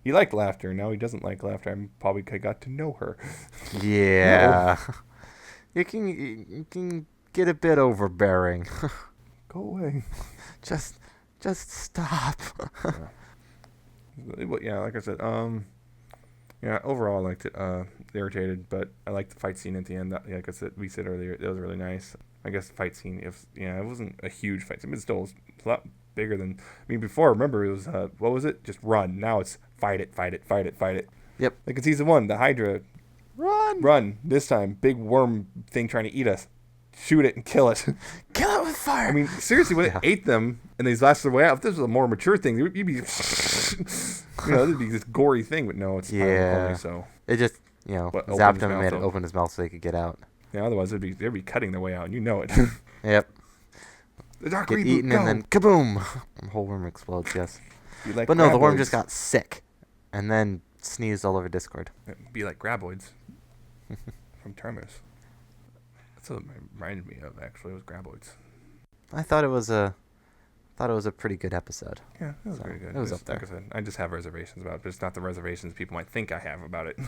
[SPEAKER 1] he liked laughter. Now he doesn't like laughter. I probably got to know her.
[SPEAKER 2] Yeah, you can get a bit overbearing.
[SPEAKER 1] Go away.
[SPEAKER 2] Just stop.
[SPEAKER 1] Yeah, like I said, overall I liked it. Irritated, but I liked the fight scene at the end. Like I said, we said earlier, that was really nice. I guess the fight scene, it wasn't a huge fight scene, but still was a lot bigger than. Before, remember, it was what was it? Just run. Now it's fight it.
[SPEAKER 2] Yep.
[SPEAKER 1] Like in season 1, the Hydra. Run. This time, big worm thing trying to eat us. Shoot it and kill it.
[SPEAKER 2] Kill it with fire.
[SPEAKER 1] Seriously, when it ate them and they lasted their way out, if this was a more mature thing, you'd be, it'd be this gory thing. But no, it's only so.
[SPEAKER 2] It just, zapped him and made it open his mouth so they could get out.
[SPEAKER 1] Yeah, otherwise they'd be cutting their way out, and you know it.
[SPEAKER 2] Yep.
[SPEAKER 1] The dark
[SPEAKER 2] get
[SPEAKER 1] reboot,
[SPEAKER 2] eaten
[SPEAKER 1] go.
[SPEAKER 2] And then kaboom! The whole worm explodes. Yes.
[SPEAKER 1] But
[SPEAKER 2] no, the worm just got sick, and then sneezed all over Discord.
[SPEAKER 1] It'd be like graboids from Terminus. That's what it reminded me of. Actually, it was graboids.
[SPEAKER 2] I thought it was a pretty good episode.
[SPEAKER 1] Yeah, it was pretty good.
[SPEAKER 2] It was up there.
[SPEAKER 1] Like I said, I just have reservations about it, but it's not the reservations people might think I have about it.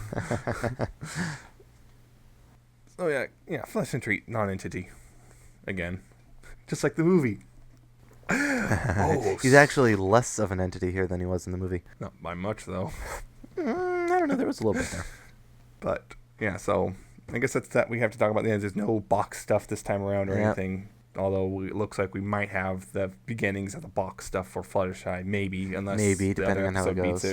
[SPEAKER 1] So yeah, Flesh and Treat, non-entity, again, just like the movie.
[SPEAKER 2] He's actually less of an entity here than he was in the movie.
[SPEAKER 1] Not by much, though.
[SPEAKER 2] I don't know. There was a little bit there.
[SPEAKER 1] But yeah, so I guess that's that we have to talk about the end. There's no box stuff this time around or anything. Although it looks like we might have the beginnings of the box stuff for Fluttershy, maybe
[SPEAKER 2] depending on how it goes.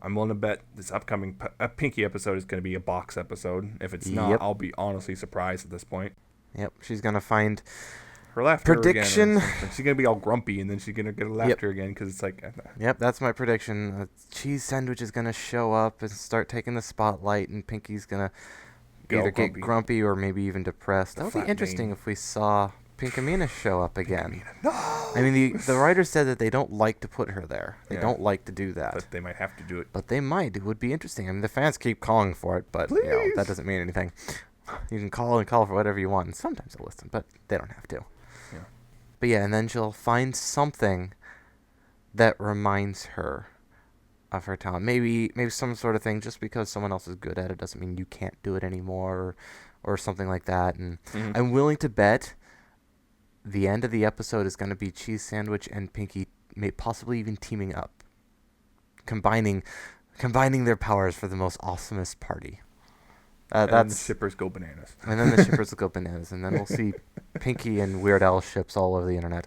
[SPEAKER 1] I'm willing to bet this upcoming Pinky episode is going to be a box episode. If it's not, I'll be honestly surprised at this point.
[SPEAKER 2] Yep, she's gonna find
[SPEAKER 1] her laughter
[SPEAKER 2] prediction.
[SPEAKER 1] Again or something. She's gonna be all grumpy, and then she's gonna get a laughter again because it's like.
[SPEAKER 2] Yep, that's my prediction. Cheese Sandwich is gonna show up and start taking the spotlight, and Pinky's gonna either get grumpy or maybe even depressed. That would be interesting if we saw Pinkamena show up again.
[SPEAKER 1] No!
[SPEAKER 2] I mean, the writers said that they don't like to put her there. They don't like to do that.
[SPEAKER 1] But they might have to do it.
[SPEAKER 2] But they might. It would be interesting. I mean, the fans keep calling for it, but that doesn't mean anything. You can call for whatever you want. And sometimes they'll listen, but they don't have to.
[SPEAKER 1] Yeah.
[SPEAKER 2] But yeah, and then she'll find something that reminds her of her talent. Maybe some sort of thing. Just because someone else is good at it doesn't mean you can't do it anymore, or something like that. And I'm willing to bet the end of the episode is going to be Cheese Sandwich and Pinky, possibly even teaming up, combining their powers for the most awesomest party.
[SPEAKER 1] And then the shippers go bananas.
[SPEAKER 2] And then the shippers will go bananas, and then we'll see Pinky and Weird Al ships all over the internet.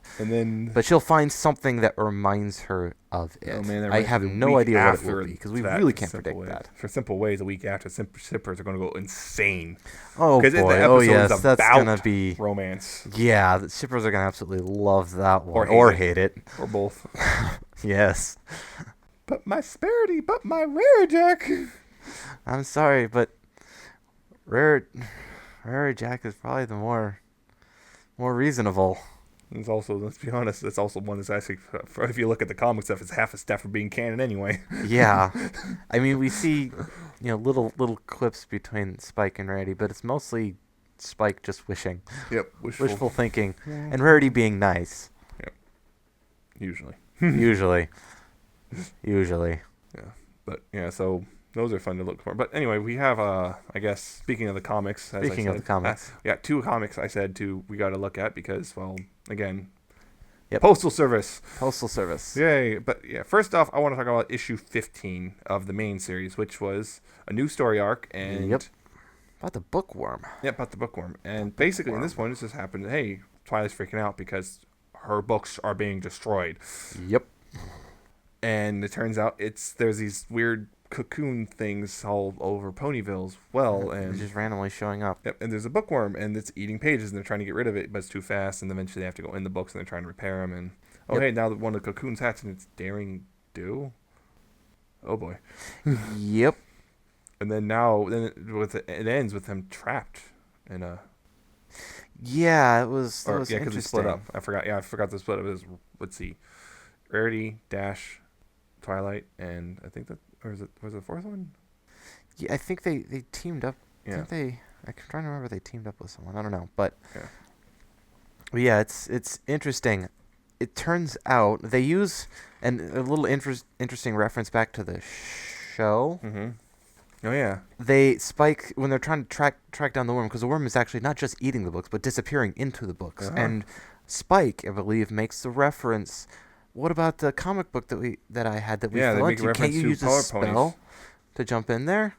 [SPEAKER 2] But she'll find something that reminds her of it. Oh man, I have no idea what it will be because we really can't predict that.
[SPEAKER 1] For Simple Ways, a week after, shippers are going to go insane.
[SPEAKER 2] Oh boy! Oh yes, that's gonna be
[SPEAKER 1] romance.
[SPEAKER 2] Yeah, the shippers are gonna absolutely love that one, or hate it,
[SPEAKER 1] or both.
[SPEAKER 2] Yes.
[SPEAKER 1] But my Sparity, but my Rare Jack.
[SPEAKER 2] I'm sorry, but Rare Jack is probably the more reasonable.
[SPEAKER 1] It's also, let's be honest, it's also one that's actually, if you look at the comic stuff, it's half a step for being canon anyway.
[SPEAKER 2] Yeah. I mean, we see, little clips between Spike and Rarity, but it's mostly Spike just wishing.
[SPEAKER 1] Yep.
[SPEAKER 2] Wishful thinking. Yeah. And Rarity being nice.
[SPEAKER 1] Yep. Usually.
[SPEAKER 2] Usually.
[SPEAKER 1] Yeah. But, yeah, so those are fun to look for. But anyway, we have, I guess, speaking of the comics.
[SPEAKER 2] Speaking of the comics.
[SPEAKER 1] We got 2 comics I said we got to look at because, well, again, Postal Service. Yay. But, yeah, first off, I want to talk about issue 15 of the main series, which was a new story arc. And
[SPEAKER 2] about the bookworm.
[SPEAKER 1] Yeah, about the bookworm. And basically, in this one, it just happened, hey, Twilight's freaking out because her books are being destroyed.
[SPEAKER 2] Yep.
[SPEAKER 1] And it turns out there's these weird cocoon things all over Ponyville as well, and
[SPEAKER 2] just randomly showing up.
[SPEAKER 1] Yep, and there's a bookworm, and it's eating pages, and they're trying to get rid of it, but it's too fast, and eventually they have to go in the books, and they're trying to repair them, and hey, now that one of the cocoons hatched, and it's Daring Do. Oh boy.
[SPEAKER 2] Yep.
[SPEAKER 1] And then it ends with them trapped in a.
[SPEAKER 2] Yeah, it was. Because
[SPEAKER 1] they split up. I forgot the split up. It was, let's see, Rarity, Dash, Twilight, and I think that. Or was it the 4th one?
[SPEAKER 2] Yeah, I think they teamed up. Yeah. I'm trying to remember they teamed up with someone. I don't know, but yeah, it's interesting. It turns out they use a little interesting reference back to the show.
[SPEAKER 1] Mm-hmm. Oh yeah.
[SPEAKER 2] Spike when they're trying to track down the worm, because the worm is actually not just eating the books but disappearing into the books. Uh-huh. And Spike, I believe, makes the reference. What about the comic book that I had that we fell into? Can't you use a spell to jump in there?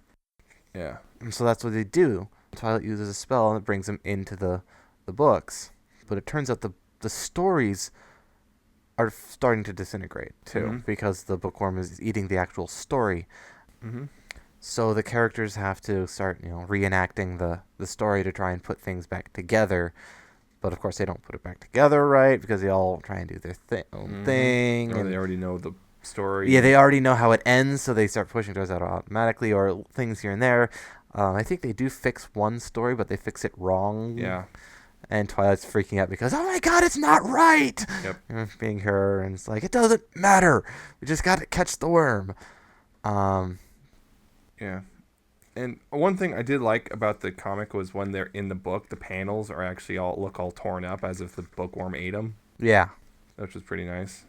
[SPEAKER 1] Yeah.
[SPEAKER 2] And so that's what they do. Twilight uses a spell and it brings them into the books. But it turns out the stories are starting to disintegrate too, because the bookworm is eating the actual story.
[SPEAKER 1] Mm-hmm.
[SPEAKER 2] So the characters have to start, reenacting the story to try and put things back together. But, of course, they don't put it back together right because they all try and do their own thing.
[SPEAKER 1] Or they already know the story.
[SPEAKER 2] Yeah, they already know how it ends, so they start pushing towards that automatically, or things here and there. I think they do fix one story, but they fix it wrong.
[SPEAKER 1] Yeah.
[SPEAKER 2] And Twilight's freaking out because, oh, my God, it's not right!
[SPEAKER 1] Yep.
[SPEAKER 2] Being her, and it's like, it doesn't matter. We just got to catch the worm.
[SPEAKER 1] Yeah. And one thing I did like about the comic was when they're in the book, the panels are actually look all torn up as if the bookworm ate them.
[SPEAKER 2] Yeah.
[SPEAKER 1] Which was pretty nice.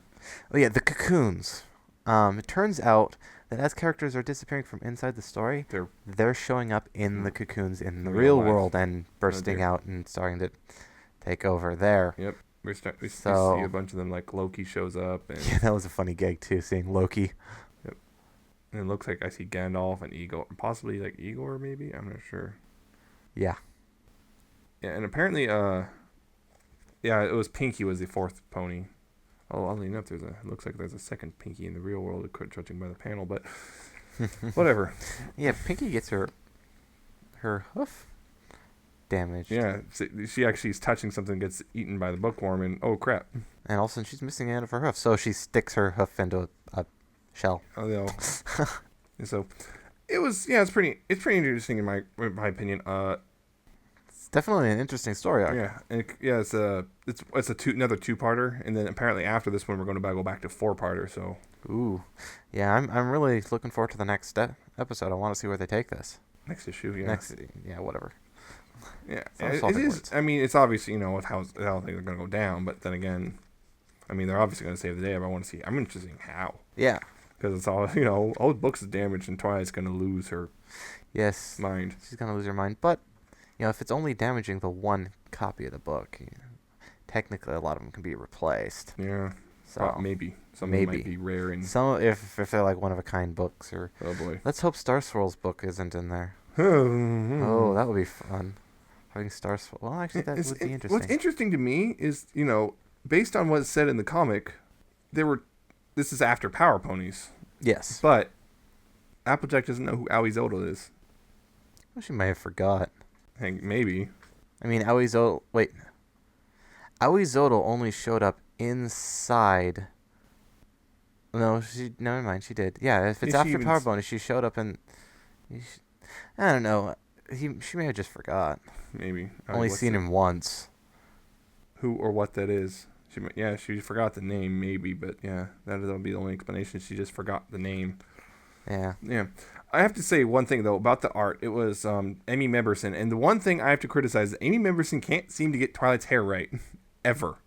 [SPEAKER 2] Oh, yeah, the cocoons. It turns out that as characters are disappearing from inside the story, they're showing up in the cocoons in the real world and bursting out and starting to take over there.
[SPEAKER 1] Yep. We see a bunch of them, like Loki shows up. And
[SPEAKER 2] yeah, that was a funny gag, too, seeing Loki.
[SPEAKER 1] And it looks like I see Gandalf and Igor, possibly like Igor, maybe. I'm not sure.
[SPEAKER 2] Yeah.
[SPEAKER 1] Yeah, and apparently, it was Pinky was the 4th pony. Oh, oddly enough, it looks like there's a second Pinky in the real world, judging by the panel, but whatever.
[SPEAKER 2] Yeah, Pinky gets her hoof. damaged.
[SPEAKER 1] Yeah, she actually is touching something that gets eaten by the bookworm, and oh crap.
[SPEAKER 2] And all of a sudden she's missing the end of her hoof, so she sticks her hoof into a shell.
[SPEAKER 1] Oh, no. And so it's pretty interesting in my opinion.
[SPEAKER 2] It's definitely an interesting story arc.
[SPEAKER 1] Yeah, and it's another two-parter, and then apparently after this one we're going to go back to four-parter. So.
[SPEAKER 2] Ooh, yeah, I'm really looking forward to the next episode. I want to see where they take this.
[SPEAKER 1] Next issue, yeah.
[SPEAKER 2] Whatever.
[SPEAKER 1] Yeah, it is. I mean, it's obviously with how things are going to go down, but then again, I mean, they're obviously going to save the day. But I want to see. I'm interested in how.
[SPEAKER 2] Yeah.
[SPEAKER 1] Because it's all all the books is damaged, and Twilight's going to lose her.
[SPEAKER 2] Yes.
[SPEAKER 1] Mind.
[SPEAKER 2] She's going to lose her mind, but if it's only damaging the one copy of the book, technically a lot of them can be replaced.
[SPEAKER 1] Yeah.
[SPEAKER 2] So
[SPEAKER 1] maybe some of them might be rare and
[SPEAKER 2] some if they're like one of a kind books or.
[SPEAKER 1] Oh boy.
[SPEAKER 2] Let's hope Star Swirl's book isn't in there. Oh, that would be fun. Having Star Swirl. Well, actually, that would be interesting.
[SPEAKER 1] What's interesting to me is based on what's said in the comic, this is after Power Ponies.
[SPEAKER 2] Yes.
[SPEAKER 1] But Applejack doesn't know who Aoi Zodal is.
[SPEAKER 2] Well, she may have forgot.
[SPEAKER 1] I think maybe.
[SPEAKER 2] I mean, Aoi Zodal only showed up inside. No, never mind. She did. Yeah, if it's after Power Ponies, she showed up in. I don't know. She may have just forgot.
[SPEAKER 1] Maybe.
[SPEAKER 2] Only seen him once.
[SPEAKER 1] Who or what that is. She forgot the name, maybe, but yeah, that'll be the only explanation. She just forgot the name.
[SPEAKER 2] Yeah.
[SPEAKER 1] Yeah. I have to say one thing, though, about the art. It was Amy Memberson, and the one thing I have to criticize is Amy Memberson can't seem to get Twilight's hair right. Ever.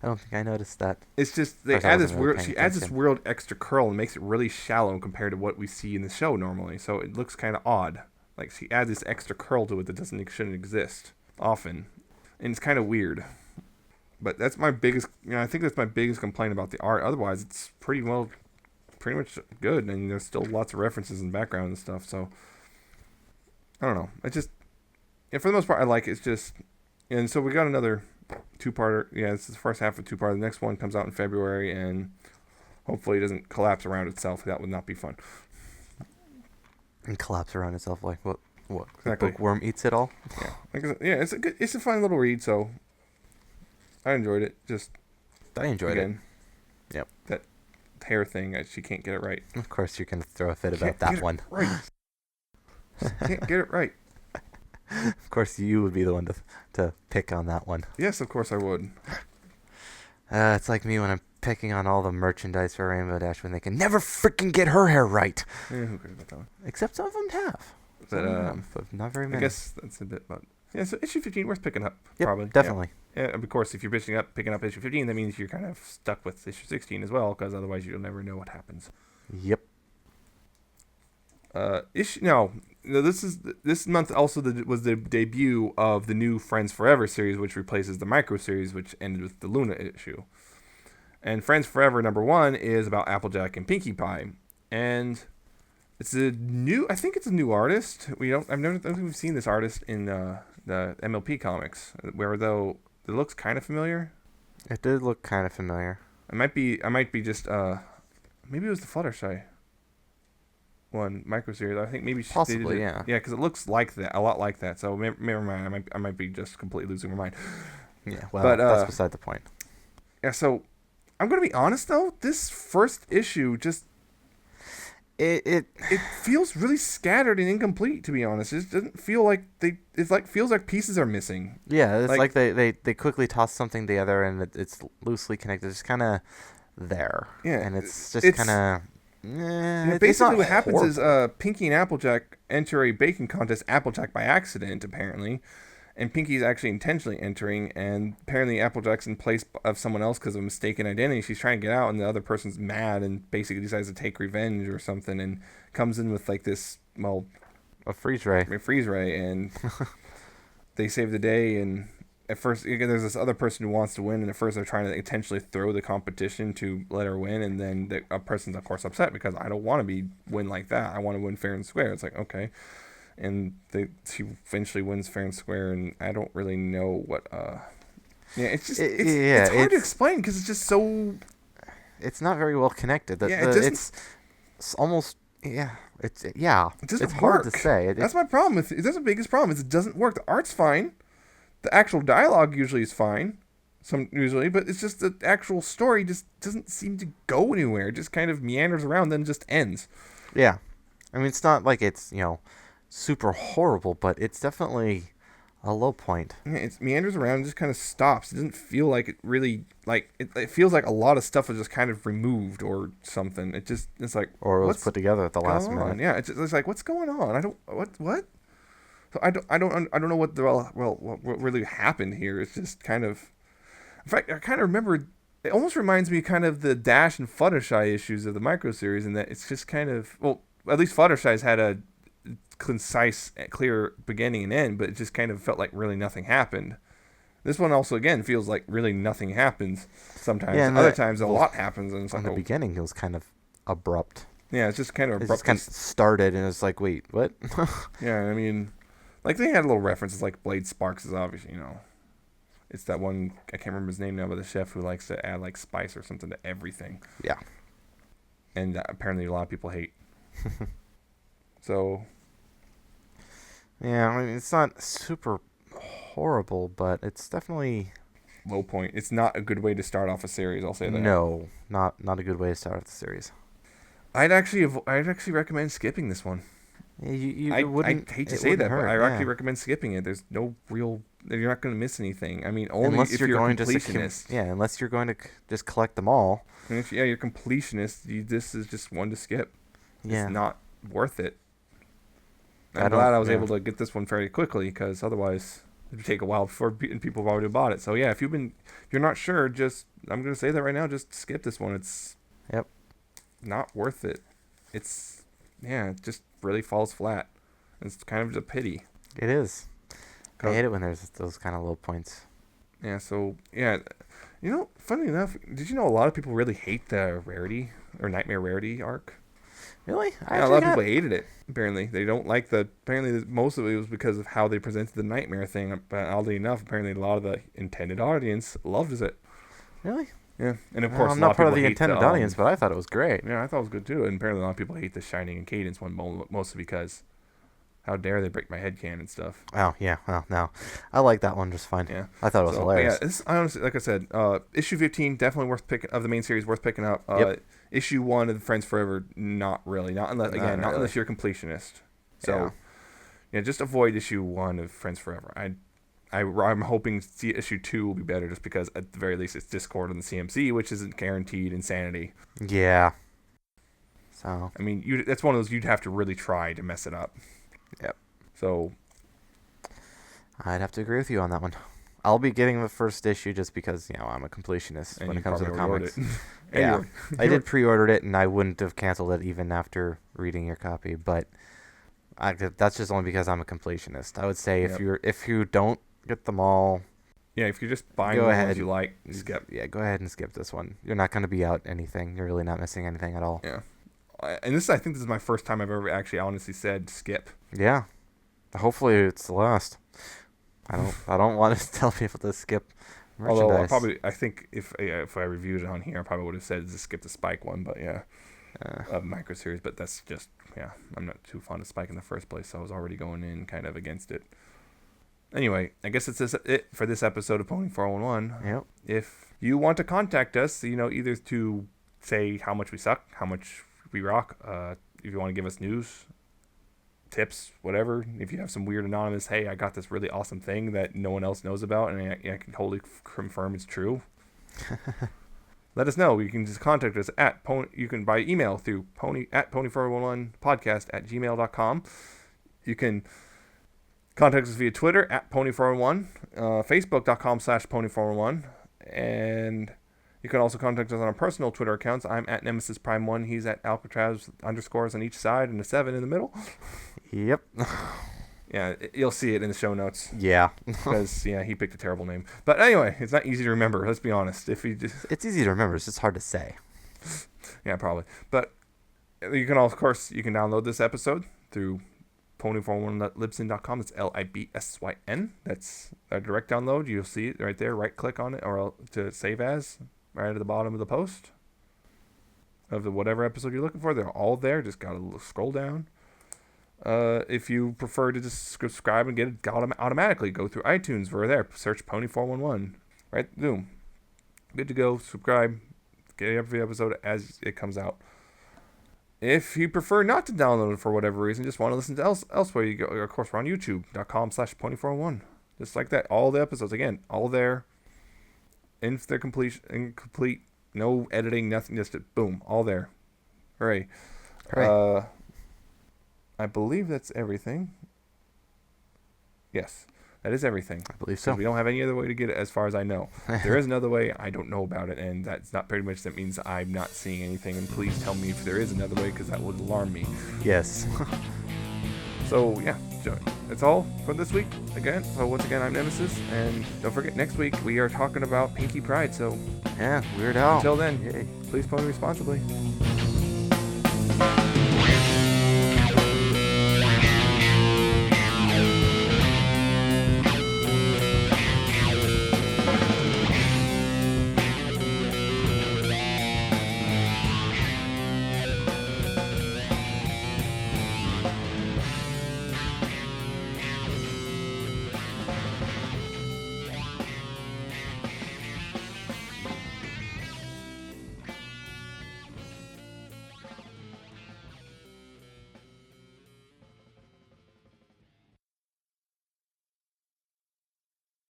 [SPEAKER 2] I don't think I noticed that.
[SPEAKER 1] It's just she adds this weird extra curl and makes it really shallow compared to what we see in the show normally, so it looks kind of odd. Like, she adds this extra curl to it that shouldn't exist often. And it's kind of weird. But that's my biggest, I think that's my biggest complaint about the art. Otherwise, it's pretty much good. And there's still lots of references in the background and stuff. So, I don't know. For the most part, I like it. It's just, and so we got another two-parter. Yeah, this is the first half of two-parter. The next one comes out in February. And hopefully it doesn't collapse around itself. That would not be fun.
[SPEAKER 2] And collapse around itself like what?
[SPEAKER 1] Exactly.
[SPEAKER 2] The bookworm eats it all?
[SPEAKER 1] Yeah. It's a fun little read, so I enjoyed it.
[SPEAKER 2] I enjoyed it.
[SPEAKER 1] Yep. That hair thing, she can't get it right.
[SPEAKER 2] Of course you can throw a fit about that one.
[SPEAKER 1] Right. Can't get it right.
[SPEAKER 2] Of course you would be the one to pick on that one.
[SPEAKER 1] Yes, of course I would.
[SPEAKER 2] It's like me when I'm picking on all the merchandise for Rainbow Dash when they can never freaking get her hair right.
[SPEAKER 1] Yeah, who cares about that one?
[SPEAKER 2] Except some of them have. But not very many.
[SPEAKER 1] I guess that's a bit about. Yeah, so issue 15 worth picking up.
[SPEAKER 2] Yep,
[SPEAKER 1] probably.
[SPEAKER 2] Definitely.
[SPEAKER 1] Yeah, of course, if you're picking up issue 15, that means you're kind of stuck with issue 16 as well, because otherwise you'll never know what happens.
[SPEAKER 2] Yep.
[SPEAKER 1] This month also was the debut of the new Friends Forever series, which replaces the Micro series, which ended with the Luna issue. And Friends Forever #1 is about Applejack and Pinkie Pie, and I think it's a new artist. I don't think we've seen this artist in the MLP comics, where though it looks kind of familiar.
[SPEAKER 2] It did look kind of familiar.
[SPEAKER 1] I might be just maybe it was the Fluttershy one micro series. I think maybe
[SPEAKER 2] possibly, yeah,
[SPEAKER 1] because it looks like that, a lot like that. So never mind. I might be just completely losing my mind.
[SPEAKER 2] Yeah, well, but that's beside the point.
[SPEAKER 1] Yeah, so I'm gonna be honest though. This first issue just it feels really scattered and incomplete. To be honest, it doesn't feel like feels like pieces are missing.
[SPEAKER 2] Yeah, it's like they quickly toss something together and it's loosely connected. It's kind of there.
[SPEAKER 1] Yeah,
[SPEAKER 2] and it's just kind of.
[SPEAKER 1] Basically, what happens is Pinkie and Applejack enter a baking contest. Applejack by accident, apparently, and Pinkie's actually intentionally entering. And apparently, Applejack's in place of someone else because of a mistaken identity. She's trying to get out, and the other person's mad and basically decides to take revenge or something, and comes in with like this
[SPEAKER 2] a freeze ray,
[SPEAKER 1] and they save the day. And at first, there's this other person who wants to win, and at first they're trying to intentionally throw the competition to let her win, and then a person's of course upset because I don't want to win like that. I want to win fair and square. It's like, okay, and she eventually wins fair and square, and I don't really know what. It's just it's hard to explain because it's just so.
[SPEAKER 2] It's not very well connected.
[SPEAKER 1] It's
[SPEAKER 2] almost Yeah, it's
[SPEAKER 1] It doesn't
[SPEAKER 2] it's
[SPEAKER 1] work.
[SPEAKER 2] hard to say.
[SPEAKER 1] That's my problem. That's the biggest problem. Is it doesn't work. The art's fine. The actual dialogue usually is fine. Usually, but it's just the actual story just doesn't seem to go anywhere. It just kind of meanders around, then just ends.
[SPEAKER 2] Yeah, I mean, it's not like it's super horrible, but it's definitely a low point.
[SPEAKER 1] Yeah, it meanders around and just kind of stops. It doesn't feel like it really it feels like a lot of stuff was just kind of removed or something. It's like,
[SPEAKER 2] Or it was
[SPEAKER 1] what's
[SPEAKER 2] put together at the last
[SPEAKER 1] going
[SPEAKER 2] minute.
[SPEAKER 1] on? Yeah, it's like, what's going on? I don't what. So I don't know what what really happened here. It's just kind of. In fact, I kind of remember. It almost reminds me kind of the Dash and Fluttershy issues of the micro series, in that it's just kind of, well, at least Fluttershy's had a concise, clear beginning and end, but it just kind of felt like really nothing happened. This one also again feels like really nothing happens sometimes.
[SPEAKER 2] Yeah, and
[SPEAKER 1] other times a lot happens, and it's like,
[SPEAKER 2] in the beginning it was kind of abrupt.
[SPEAKER 1] Yeah, it's just kind of
[SPEAKER 2] It
[SPEAKER 1] abrupt.
[SPEAKER 2] just kind of started, and it's like, wait, what?
[SPEAKER 1] Yeah, I mean, like they had little references, like Blade Sparks is obviously, it's that one, I can't remember his name now, but the chef who likes to add like spice or something to everything.
[SPEAKER 2] Yeah.
[SPEAKER 1] And apparently a lot of people hate. So.
[SPEAKER 2] Yeah, I mean, it's not super horrible, but it's definitely
[SPEAKER 1] Low point. It's not a good way to start off a series, I'll say that.
[SPEAKER 2] No, not a good way to start off the series.
[SPEAKER 1] I'd actually recommend skipping this one.
[SPEAKER 2] Yeah,
[SPEAKER 1] I
[SPEAKER 2] wouldn't.
[SPEAKER 1] hate to
[SPEAKER 2] it
[SPEAKER 1] say
[SPEAKER 2] wouldn't
[SPEAKER 1] that, but
[SPEAKER 2] hurt,
[SPEAKER 1] I
[SPEAKER 2] yeah.
[SPEAKER 1] actually recommend skipping it. There's no real. You're not going to miss anything. I mean, only
[SPEAKER 2] Unless
[SPEAKER 1] if
[SPEAKER 2] you're
[SPEAKER 1] you're a
[SPEAKER 2] going
[SPEAKER 1] completionist.
[SPEAKER 2] unless you're going to just collect them all.
[SPEAKER 1] And if you're completionist, this is just one to skip.
[SPEAKER 2] Yeah.
[SPEAKER 1] It's not worth it.
[SPEAKER 2] I
[SPEAKER 1] I'm
[SPEAKER 2] don't-
[SPEAKER 1] glad I was
[SPEAKER 2] yeah.
[SPEAKER 1] able to get this one very quickly, because otherwise it would take a while before people have already bought it. So yeah, if you're not sure, I'm going to say that right now, just skip this one. It's
[SPEAKER 2] Yep.
[SPEAKER 1] not worth it. It just really falls flat. It's kind of a pity.
[SPEAKER 2] It is. I hate it when there's those kind of low points.
[SPEAKER 1] Yeah, so, yeah. Funny enough, did you know a lot of people really hate the Rarity, or Nightmare Rarity arc?
[SPEAKER 2] Really?
[SPEAKER 1] Yeah, a lot of people hated it, apparently. They don't like apparently most of it was because of how they presented the Nightmare thing, but oddly enough, apparently a lot of the intended audience loves it.
[SPEAKER 2] Really?
[SPEAKER 1] Yeah, and of
[SPEAKER 2] Well,
[SPEAKER 1] course
[SPEAKER 2] I'm
[SPEAKER 1] a lot
[SPEAKER 2] not part of
[SPEAKER 1] people
[SPEAKER 2] the
[SPEAKER 1] hate
[SPEAKER 2] intended audience, but I thought it was great.
[SPEAKER 1] Yeah, I thought it was good too, and apparently a lot of people hate the Shining and Cadence one, mostly because how dare they break my headcanon and stuff.
[SPEAKER 2] Oh, yeah. Well, no. I like that one just fine.
[SPEAKER 1] Yeah.
[SPEAKER 2] I thought it was hilarious.
[SPEAKER 1] Yeah, honestly, like I said, issue 15 definitely worth picking of the main series, worth picking up.
[SPEAKER 2] Yep.
[SPEAKER 1] Issue 1 of Friends Forever, not really, not unless unless you're a completionist. So, yeah, just avoid issue 1 of Friends Forever. I'm hoping issue 2 will be better, just because at the very least it's Discord on the CMC, which isn't guaranteed insanity.
[SPEAKER 2] Yeah. So.
[SPEAKER 1] I mean, that's one of those you'd have to really try to mess it up.
[SPEAKER 2] Yep.
[SPEAKER 1] So.
[SPEAKER 2] I'd have to agree with you on that one. I'll be getting the first issue just because, I'm a completionist when it comes to the comics. Yeah. I did pre-order it, and I wouldn't have canceled it even after reading your copy, but that's just only because I'm a completionist. I would say if you don't get them all,
[SPEAKER 1] yeah, if you're just buying the ones you like, skip.
[SPEAKER 2] Yeah, go ahead and skip this one. You're not going to be out anything. You're really not missing anything at all.
[SPEAKER 1] Yeah. And I think this is my first time I've ever actually honestly said skip.
[SPEAKER 2] Yeah. Hopefully it's the last. I don't want to tell people to skip merchandise.
[SPEAKER 1] Although I think if I reviewed it on here, I probably would have said to skip the Spike one, but yeah, micro series. But that's just I'm not too fond of Spike in the first place, so I was already going in kind of against it. Anyway, I guess it's it for this episode of Pony 411.
[SPEAKER 2] Yep.
[SPEAKER 1] If you want to contact us, either to say how much we suck, how much we rock, if you want to give us news, tips, whatever. If you have some weird anonymous, hey, I got this really awesome thing that no one else knows about, and I can totally confirm it's true. Let us know. You can just contact us at you can by email through pony411podcast@gmail.com. You can contact us via Twitter at pony411, facebook.com/pony411, and you can also contact us on our personal Twitter accounts. I'm at Nemesis Prime 1. He's at Alcatraz _ on each side and a 7 in the middle.
[SPEAKER 2] Yep.
[SPEAKER 1] Yeah, you'll see it in the show notes.
[SPEAKER 2] Yeah.
[SPEAKER 1] Because, he picked a terrible name. But anyway, it's not easy to remember. Let's be honest.
[SPEAKER 2] It's easy to remember. It's just hard to say.
[SPEAKER 1] Yeah, probably. But you can, of course, download this episode through pony411.libsyn.com. It's LIBSYN. That's a direct download. You'll see it right there. Right click on it or to save as right at the bottom of the post. of the whatever episode you're looking for. They're all there. Just gotta scroll down. If you prefer to just subscribe and get it automatically, go through iTunes. We're there. Search Pony411. Right, boom. Good to go. Subscribe. Get every episode as it comes out. If you prefer not to download it for whatever reason, just want to listen to elsewhere, you go. Of course, we're on youtube.com/pony411. Just like that. All the episodes, again, all there. In their incomplete, no editing, nothing, just boom, all there. Hooray. I believe that's everything. Yes, that is everything.
[SPEAKER 2] I believe so.
[SPEAKER 1] We don't have any other way to get it as far as I know. If there is another way, I don't know about it, and that's not pretty much, that means I'm not seeing anything, and please tell me if there is another way, because that would alarm me.
[SPEAKER 2] Yes.
[SPEAKER 1] So, yeah, that's all for this week. So once again, I'm Nemesis, and don't forget, next week we are talking about Pinky Pride, so
[SPEAKER 2] yeah, Weird Al.
[SPEAKER 1] Until then,
[SPEAKER 2] Yay.
[SPEAKER 1] Please pony responsibly.